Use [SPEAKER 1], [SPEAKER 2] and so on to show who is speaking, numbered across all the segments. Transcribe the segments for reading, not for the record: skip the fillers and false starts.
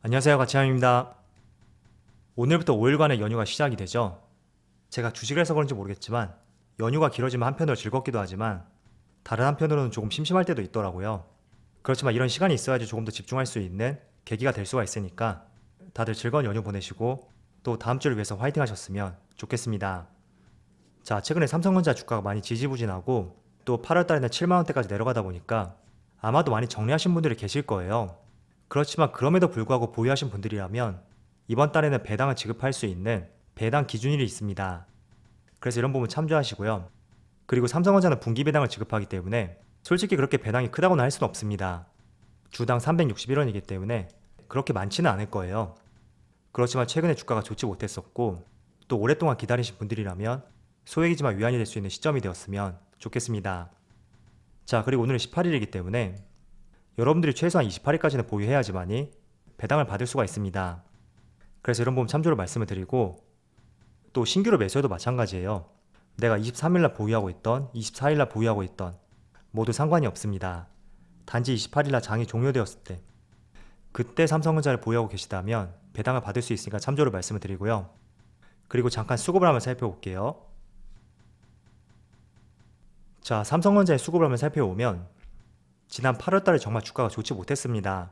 [SPEAKER 1] 안녕하세요, 가치함입니다. 오늘부터 5일간의 연휴가 시작이 되죠. 제가 주식을 해서 그런지 모르겠지만 연휴가 길어지면 한편으로 즐겁기도 하지만 다른 한편으로는 조금 심심할 때도 있더라고요. 그렇지만 이런 시간이 있어야지 조금 더 집중할 수 있는 계기가 될 수가 있으니까 다들 즐거운 연휴 보내시고 또 다음 주를 위해서 화이팅 하셨으면 좋겠습니다. 자, 최근에 삼성전자 주가가 많이 지지부진하고 또 8월 달에는 7만 원대까지 내려가다 보니까 아마도 많이 정리하신 분들이 계실 거예요. 그렇지만 그럼에도 불구하고 보유하신 분들이라면 이번 달에는 배당을 지급할 수 있는 배당 기준일이 있습니다. 그래서 이런 부분 참조하시고요. 그리고 삼성전자는 분기 배당을 지급하기 때문에 솔직히 그렇게 배당이 크다고는 할 수는 없습니다. 주당 361원이기 때문에 그렇게 많지는 않을 거예요. 그렇지만 최근에 주가가 좋지 못했었고 또 오랫동안 기다리신 분들이라면 소액이지만 위안이 될 수 있는 시점이 되었으면 좋겠습니다. 자, 그리고 오늘은 18일이기 때문에 여러분들이 최소한 28일까지는 보유해야지만이 배당을 받을 수가 있습니다. 그래서 이런 부분 참조를 말씀을 드리고 또 신규로 매수해도 마찬가지예요. 내가 23일날 보유하고 있던 24일날 보유하고 있던 모두 상관이 없습니다. 단지 28일날 장이 종료되었을 때 그때 삼성전자를 보유하고 계시다면 배당을 받을 수 있으니까 참조를 말씀을 드리고요. 그리고 잠깐 수급을 한번 살펴볼게요. 자, 삼성전자의 수급을 한번 살펴보면 지난 8월달에 정말 주가가 좋지 못했습니다.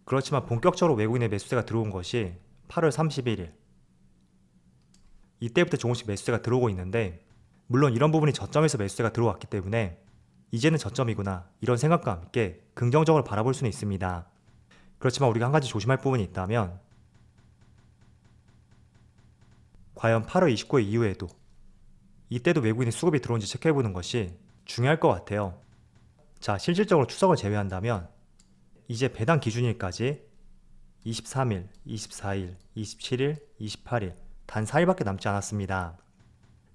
[SPEAKER 1] 그렇지만 본격적으로 외국인의 매수세가 들어온 것이 8월 31일. 이때부터 조금씩 매수세가 들어오고 있는데 물론 이런 부분이 저점에서 매수세가 들어왔기 때문에 이제는 저점이구나 이런 생각과 함께 긍정적으로 바라볼 수는 있습니다. 그렇지만 우리가 한 가지 조심할 부분이 있다면 과연 8월 29일 이후에도 이때도 외국인의 수급이 들어온지 체크해보는 것이 중요할 것 같아요. 자, 실질적으로 추석을 제외한다면 이제 배당 기준일까지 23일, 24일, 27일, 28일 단 4일밖에 남지 않았습니다.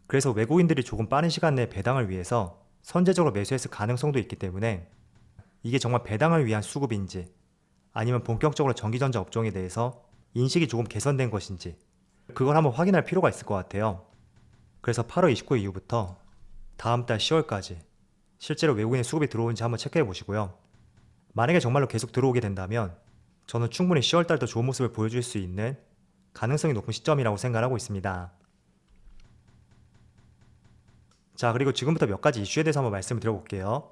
[SPEAKER 1] 그래서 외국인들이 조금 빠른 시간 내에 배당을 위해서 선제적으로 매수했을 가능성도 있기 때문에 이게 정말 배당을 위한 수급인지 아니면 본격적으로 전기전자 업종에 대해서 인식이 조금 개선된 것인지 그걸 한번 확인할 필요가 있을 것 같아요. 그래서 8월 29일 이후부터 다음 달 10월까지 실제로 외국인의 수급이 들어오는지 한번 체크해 보시고요. 만약에 정말로 계속 들어오게 된다면 저는 충분히 10월달도 좋은 모습을 보여줄 수 있는 가능성이 높은 시점이라고 생각하고 있습니다. 자, 그리고 지금부터 몇 가지 이슈에 대해서 한번 말씀을 드려볼게요.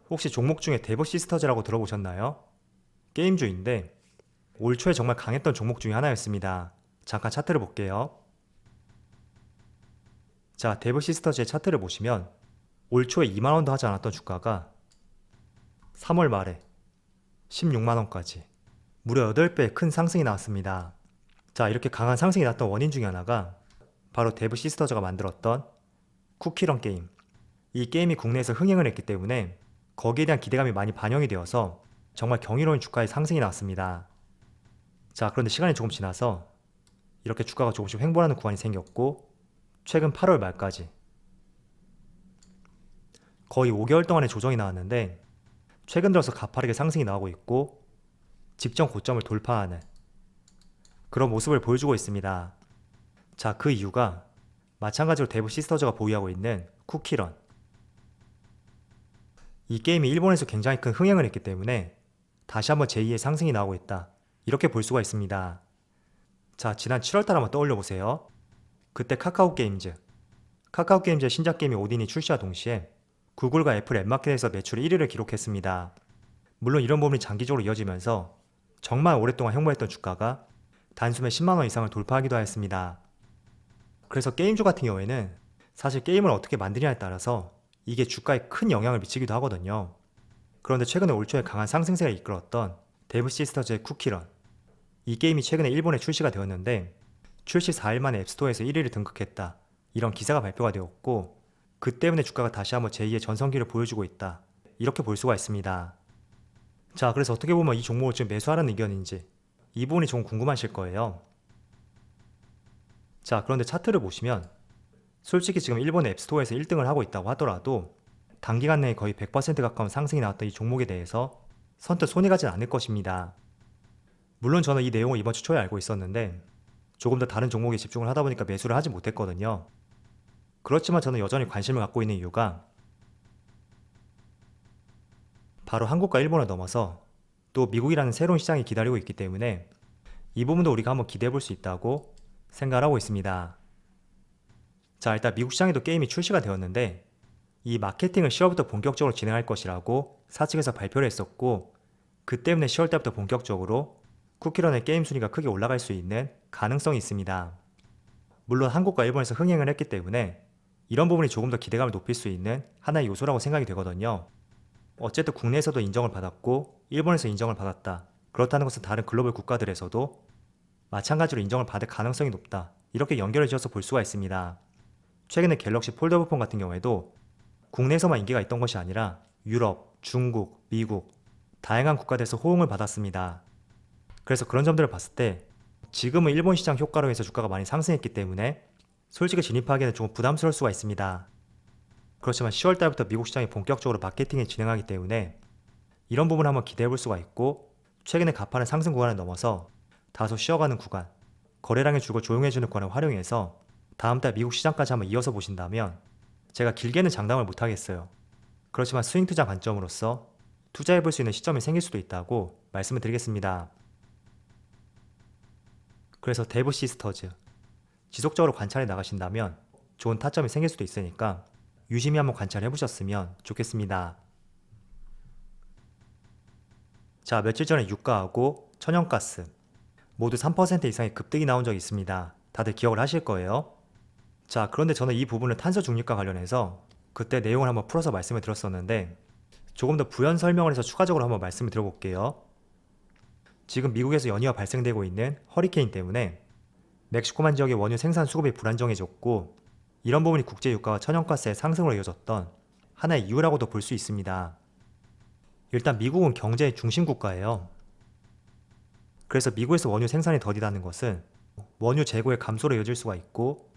[SPEAKER 1] 혹시 종목 중에 데브 시스터즈라고 들어보셨나요? 게임주인데 올 초에 정말 강했던 종목 중에 하나였습니다. 잠깐 차트를 볼게요. 자, 데브 시스터즈의 차트를 보시면 올 초에 2만원도 하지 않았던 주가가 3월 말에 16만원까지 무려 8배의 큰 상승이 나왔습니다. 자, 이렇게 강한 상승이 났던 원인 중에 하나가 바로 데브 시스터즈가 만들었던 쿠키런 게임. 이 게임이 국내에서 흥행을 했기 때문에 거기에 대한 기대감이 많이 반영이 되어서 정말 경이로운 주가의 상승이 나왔습니다. 자, 그런데 시간이 조금 지나서 이렇게 주가가 조금씩 횡보하는 구간이 생겼고 최근 8월 말까지 거의 5개월 동안의 조정이 나왔는데 최근 들어서 가파르게 상승이 나오고 있고 직전 고점을 돌파하는 그런 모습을 보여주고 있습니다. 자, 그 이유가 마찬가지로 데브 시스터즈가 보유하고 있는 쿠키런. 이 게임이 일본에서 굉장히 큰 흥행을 했기 때문에 다시 한번 제2의 상승이 나오고 있다. 이렇게 볼 수가 있습니다. 자, 지난 7월달 한번 떠올려 보세요. 그때 카카오 게임즈의 신작 게임이 오딘이 출시와 동시에 구글과 애플 앱마켓에서 매출 1위를 기록했습니다. 물론 이런 부분이 장기적으로 이어지면서 정말 오랫동안 횡보했던 주가가 단숨에 10만원 이상을 돌파하기도 하였습니다. 그래서 게임주 같은 경우에는 사실 게임을 어떻게 만드냐에 따라서 이게 주가에 큰 영향을 미치기도 하거든요. 그런데 최근에 올 초에 강한 상승세를 이끌었던 데브 시스터즈의 쿠키런. 이 게임이 최근에 일본에 출시가 되었는데 출시 4일 만에 앱스토어에서 1위를 등극했다. 이런 기사가 발표가 되었고 그 때문에 주가가 다시 한번 제2의 전성기를 보여주고 있다. 이렇게 볼 수가 있습니다. 자, 그래서 어떻게 보면 이 종목을 지금 매수하라는 의견인지 이 부분이 좀 궁금하실 거예요. 자, 그런데 차트를 보시면 솔직히 지금 일본의 앱스토어에서 1등을 하고 있다고 하더라도 단기간 내에 거의 100% 가까운 상승이 나왔던 이 종목에 대해서 선뜻 손이 가진 않을 것입니다. 물론 저는 이 내용을 이번 주 초에 알고 있었는데 조금 더 다른 종목에 집중을 하다 보니까 매수를 하지 못했거든요. 그렇지만 저는 여전히 관심을 갖고 있는 이유가 바로 한국과 일본을 넘어서 또 미국이라는 새로운 시장이 기다리고 있기 때문에 이 부분도 우리가 한번 기대해 볼 수 있다고 생각을 하고 있습니다. 자, 일단 미국 시장에도 게임이 출시가 되었는데 이 마케팅을 10월부터 본격적으로 진행할 것이라고 사측에서 발표를 했었고, 그 때문에 10월 달부터 본격적으로 쿠키런의 게임 순위가 크게 올라갈 수 있는 가능성이 있습니다. 물론 한국과 일본에서 흥행을 했기 때문에 이런 부분이 조금 더 기대감을 높일 수 있는 하나의 요소라고 생각이 되거든요. 어쨌든 국내에서도 인정을 받았고 일본에서 인정을 받았다. 그렇다는 것은 다른 글로벌 국가들에서도 마찬가지로 인정을 받을 가능성이 높다. 이렇게 연결을 지어서 볼 수가 있습니다. 최근에 갤럭시 폴더블폰 같은 경우에도 국내에서만 인기가 있던 것이 아니라 유럽, 중국, 미국 다양한 국가들에서 호응을 받았습니다. 그래서 그런 점들을 봤을 때 지금은 일본 시장 효과로 해서 주가가 많이 상승했기 때문에 솔직히 진입하기에는 조금 부담스러울 수가 있습니다. 그렇지만 10월 달부터 미국 시장이 본격적으로 마케팅을 진행하기 때문에 이런 부분을 한번 기대해 볼 수가 있고, 최근에 가파른 상승 구간을 넘어서 다소 쉬어가는 구간, 거래량이 줄고 조용해지는 구간을 활용해서 다음 달 미국 시장까지 한번 이어서 보신다면 제가 길게는 장담을 못하겠어요. 그렇지만 스윙 투자 관점으로서 투자해 볼 수 있는 시점이 생길 수도 있다고 말씀을 드리겠습니다. 그래서 데브 시스터즈 지속적으로 관찰해 나가신다면 좋은 타점이 생길 수도 있으니까 유심히 한번 관찰해 보셨으면 좋겠습니다. 자, 며칠 전에 유가하고 천연가스 모두 3% 이상의 급등이 나온 적이 있습니다. 다들 기억을 하실 거예요. 자, 그런데 저는 이 부분을 탄소 중립과 관련해서 그때 내용을 한번 풀어서 말씀을 드렸었는데 조금 더 부연 설명을 해서 추가적으로 한번 말씀을 드려볼게요. 지금 미국에서 연이어 발생되고 있는 허리케인 때문에 멕시코만 지역의 원유 생산 수급이 불안정해졌고, 이런 부분이 국제 유가와 천연가스의 상승으로 이어졌던 하나의 이유라고도 볼 수 있습니다. 일단 미국은 경제의 중심 국가예요. 그래서 미국에서 원유 생산이 더디다는 것은 원유 재고의 감소로 이어질 수가 있고,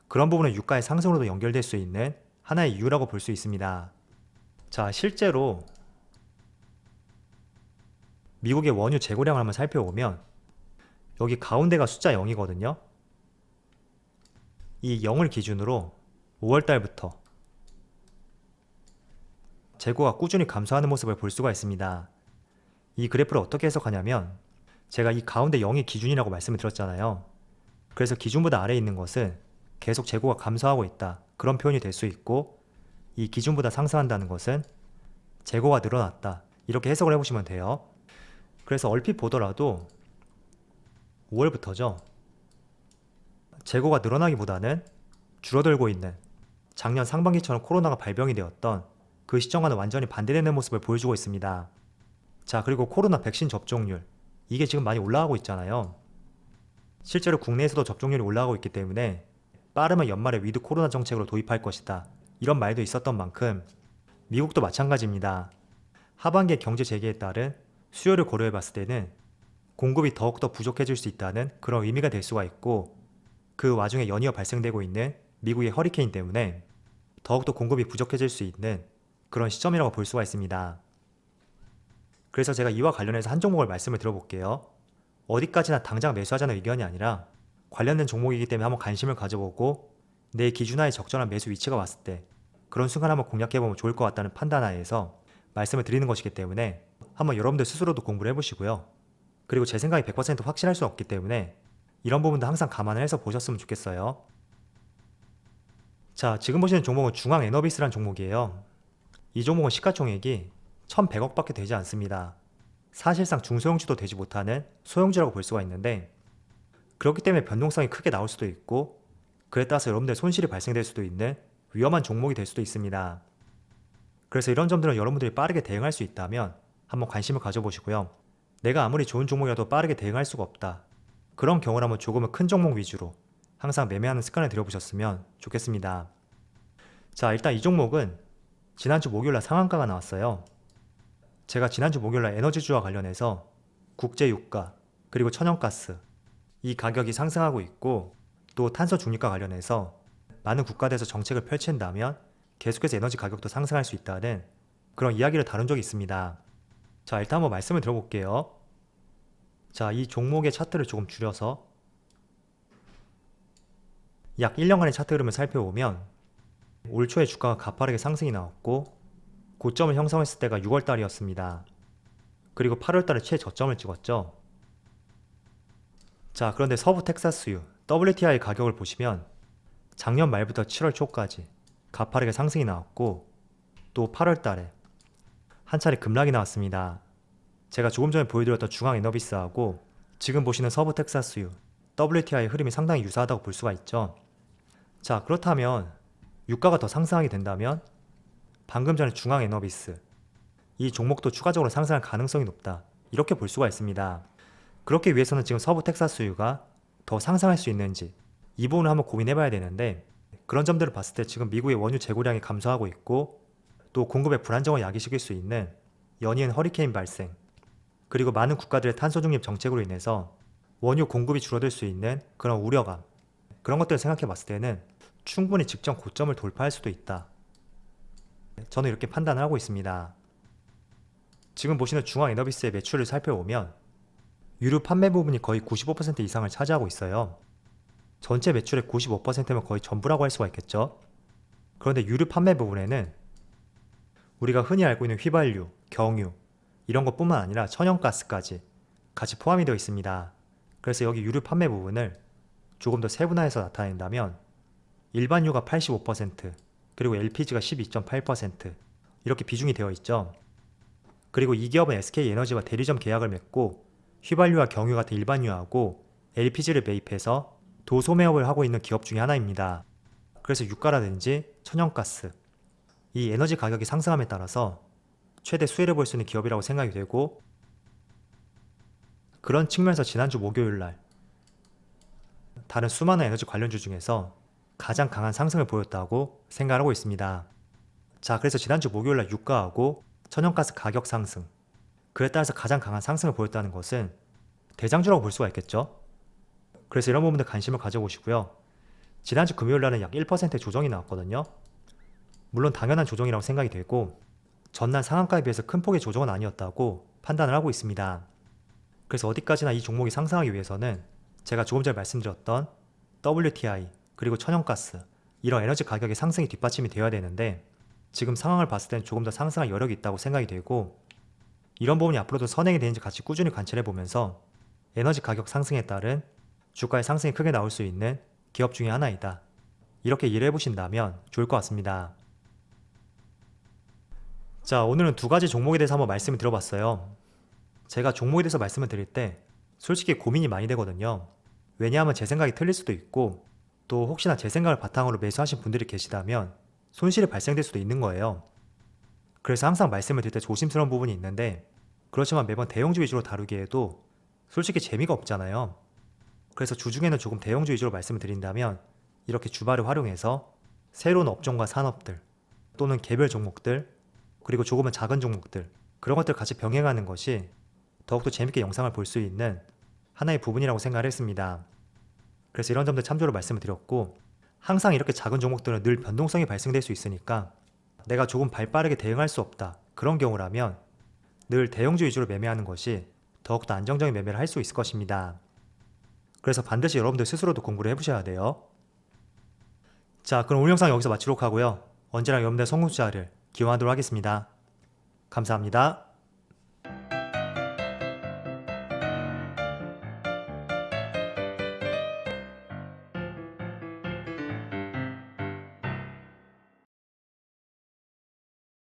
[SPEAKER 1] 그런 부분은 유가의 상승으로도 연결될 수 있는 하나의 이유라고 볼 수 있습니다. 자, 실제로 미국의 원유 재고량을 한번 살펴보면 여기 가운데가 숫자 0이거든요. 이 0을 기준으로 5월달부터 재고가 꾸준히 감소하는 모습을 볼 수가 있습니다. 이 그래프를 어떻게 해석하냐면 제가 이 가운데 0이 기준이라고 말씀을 드렸잖아요. 그래서 기준보다 아래에 있는 것은 계속 재고가 감소하고 있다, 그런 표현이 될 수 있고, 이 기준보다 상승한다는 것은 재고가 늘어났다, 이렇게 해석을 해보시면 돼요. 그래서 얼핏 보더라도 5월부터죠. 재고가 늘어나기보다는 줄어들고 있는 작년 상반기처럼 코로나가 발병이 되었던 그 시점과는 완전히 반대되는 모습을 보여주고 있습니다. 자, 그리고 코로나 백신 접종률, 이게 지금 많이 올라가고 있잖아요. 실제로 국내에서도 접종률이 올라가고 있기 때문에 빠르면 연말에 위드 코로나 정책으로 도입할 것이다, 이런 말도 있었던 만큼 미국도 마찬가지입니다. 하반기의 경제 재개에 따른 수요를 고려해 봤을 때는 공급이 더욱더 부족해질 수 있다는 그런 의미가 될 수가 있고, 그 와중에 연이어 발생되고 있는 미국의 허리케인 때문에 더욱더 공급이 부족해질 수 있는 그런 시점이라고 볼 수가 있습니다. 그래서 제가 이와 관련해서 한 종목을 말씀을 들어볼게요. 어디까지나 당장 매수하자는 의견이 아니라 관련된 종목이기 때문에 한번 관심을 가져보고 내 기준하에 적절한 매수 위치가 왔을 때 그런 순간 한번 공략해보면 좋을 것 같다는 판단하에서 말씀을 드리는 것이기 때문에 한번 여러분들 스스로도 공부를 해보시고요. 그리고 제 생각이 100% 확실할 수 없기 때문에 이런 부분도 항상 감안을 해서 보셨으면 좋겠어요. 자, 지금 보시는 종목은 중앙에너비스라는 종목이에요. 이 종목은 시가총액이 1100억밖에 되지 않습니다. 사실상 중소형주도 되지 못하는 소형주라고 볼 수가 있는데, 그렇기 때문에 변동성이 크게 나올 수도 있고, 그에 따라서 여러분들 손실이 발생될 수도 있는 위험한 종목이 될 수도 있습니다. 그래서 이런 점들은 여러분들이 빠르게 대응할 수 있다면 한번 관심을 가져보시고요. 내가 아무리 좋은 종목이라도 빠르게 대응할 수가 없다, 그런 경우라면 조금은 큰 종목 위주로 항상 매매하는 습관을 들여보셨으면 좋겠습니다. 자, 일단 이 종목은 지난주 목요일날 상한가가 나왔어요. 제가 지난주 목요일날 에너지주와 관련해서 국제유가 그리고 천연가스 이 가격이 상승하고 있고, 또 탄소 중립과 관련해서 많은 국가대에서 정책을 펼친다면 계속해서 에너지 가격도 상승할 수 있다는 그런 이야기를 다룬 적이 있습니다. 자, 일단 한번 말씀을 들어볼게요. 자, 이 종목의 차트를 조금 줄여서 약 1년간의 차트 흐름을 살펴보면 올 초에 주가가 가파르게 상승이 나왔고 고점을 형성했을 때가 6월달이었습니다. 그리고 8월달에 최저점을 찍었죠. 자, 그런데 서부 텍사스유 WTI 가격을 보시면 작년 말부터 7월 초까지 가파르게 상승이 나왔고 또 8월 달에 한 차례 급락이 나왔습니다. 제가 조금 전에 보여드렸던 중앙 에너비스하고 지금 보시는 서부 텍사스유 WTI 흐름이 상당히 유사하다고 볼 수가 있죠. 자, 그렇다면 유가가 더 상승하게 된다면 방금 전에 중앙 에너비스 이 종목도 추가적으로 상승할 가능성이 높다, 이렇게 볼 수가 있습니다. 그렇기 위해서는 지금 서부 텍사스유가 더 상승할 수 있는지 이 부분을 한번 고민해 봐야 되는데, 그런 점들을 봤을 때 지금 미국의 원유 재고량이 감소하고 있고 또 공급의 불안정을 야기시킬 수 있는 연이은 허리케인 발생, 그리고 많은 국가들의 탄소 중립 정책으로 인해서 원유 공급이 줄어들 수 있는 그런 우려감, 그런 것들을 생각해 봤을 때는 충분히 직전 고점을 돌파할 수도 있다, 저는 이렇게 판단을 하고 있습니다. 지금 보시는 중앙 에너비스의 매출을 살펴보면 유류 판매 부분이 거의 95% 이상을 차지하고 있어요. 전체 매출의 95%면 거의 전부라고 할 수가 있겠죠. 그런데 유류 판매 부분에는 우리가 흔히 알고 있는 휘발유, 경유 이런 것뿐만 아니라 천연가스까지 같이 포함이 되어 있습니다. 그래서 여기 유류 판매 부분을 조금 더 세분화해서 나타낸다면 일반유가 85%, 그리고 LPG가 12.8% 이렇게 비중이 되어 있죠. 그리고 이 기업은 SK에너지와 대리점 계약을 맺고 휘발유와 경유 같은 일반유하고 LPG를 매입해서 도소매업을 하고 있는 기업 중에 하나입니다. 그래서 유가라든지 천연가스, 이 에너지 가격이 상승함에 따라서 최대 수혜를 볼 수 있는 기업이라고 생각이 되고, 그런 측면에서 지난주 목요일날 다른 수많은 에너지 관련주 중에서 가장 강한 상승을 보였다고 생각하고 있습니다. 자, 그래서 지난주 목요일날 유가하고 천연가스 가격 상승, 그에 따라서 가장 강한 상승을 보였다는 것은 대장주라고 볼 수가 있겠죠. 그래서 이런 부분들 관심을 가져보시고요. 지난주 금요일날은 약 1%의 조정이 나왔거든요. 물론 당연한 조정이라고 생각이 되고 전날 상한가에 비해서 큰 폭의 조정은 아니었다고 판단을 하고 있습니다. 그래서 어디까지나 이 종목이 상승하기 위해서는 제가 조금 전에 말씀드렸던 WTI 그리고 천연가스 이런 에너지 가격의 상승이 뒷받침이 되어야 되는데, 지금 상황을 봤을 때는 조금 더 상승할 여력이 있다고 생각이 되고, 이런 부분이 앞으로도 선행이 되는지 같이 꾸준히 관찰해 보면서 에너지 가격 상승에 따른 주가의 상승이 크게 나올 수 있는 기업 중에 하나이다, 이렇게 이해를 해보신다면 좋을 것 같습니다. 자, 오늘은 두 가지 종목에 대해서 한번 말씀을 드려봤어요. 제가 종목에 대해서 말씀을 드릴 때 솔직히 고민이 많이 되거든요. 왜냐하면 제 생각이 틀릴 수도 있고 또 혹시나 제 생각을 바탕으로 매수하신 분들이 계시다면 손실이 발생될 수도 있는 거예요. 그래서 항상 말씀을 드릴 때 조심스러운 부분이 있는데, 그렇지만 매번 대형주 위주로 다루기에도 솔직히 재미가 없잖아요. 그래서 주중에는 조금 대형주 위주로 말씀을 드린다면 이렇게 주말을 활용해서 새로운 업종과 산업들 또는 개별 종목들 그리고 조금은 작은 종목들, 그런 것들 같이 병행하는 것이 더욱더 재밌게 영상을 볼 수 있는 하나의 부분이라고 생각을 했습니다. 그래서 이런 점들 참조로 말씀을 드렸고, 항상 이렇게 작은 종목들은 늘 변동성이 발생될 수 있으니까 내가 조금 발빠르게 대응할 수 없다, 그런 경우라면 늘 대형주 위주로 매매하는 것이 더욱더 안정적인 매매를 할 수 있을 것입니다. 그래서 반드시 여러분들 스스로도 공부를 해보셔야 돼요. 자, 그럼 오늘 영상 여기서 마치도록 하고요. 언제나 여러분들의 성공 투자를 기원하도록 하겠습니다. 감사합니다.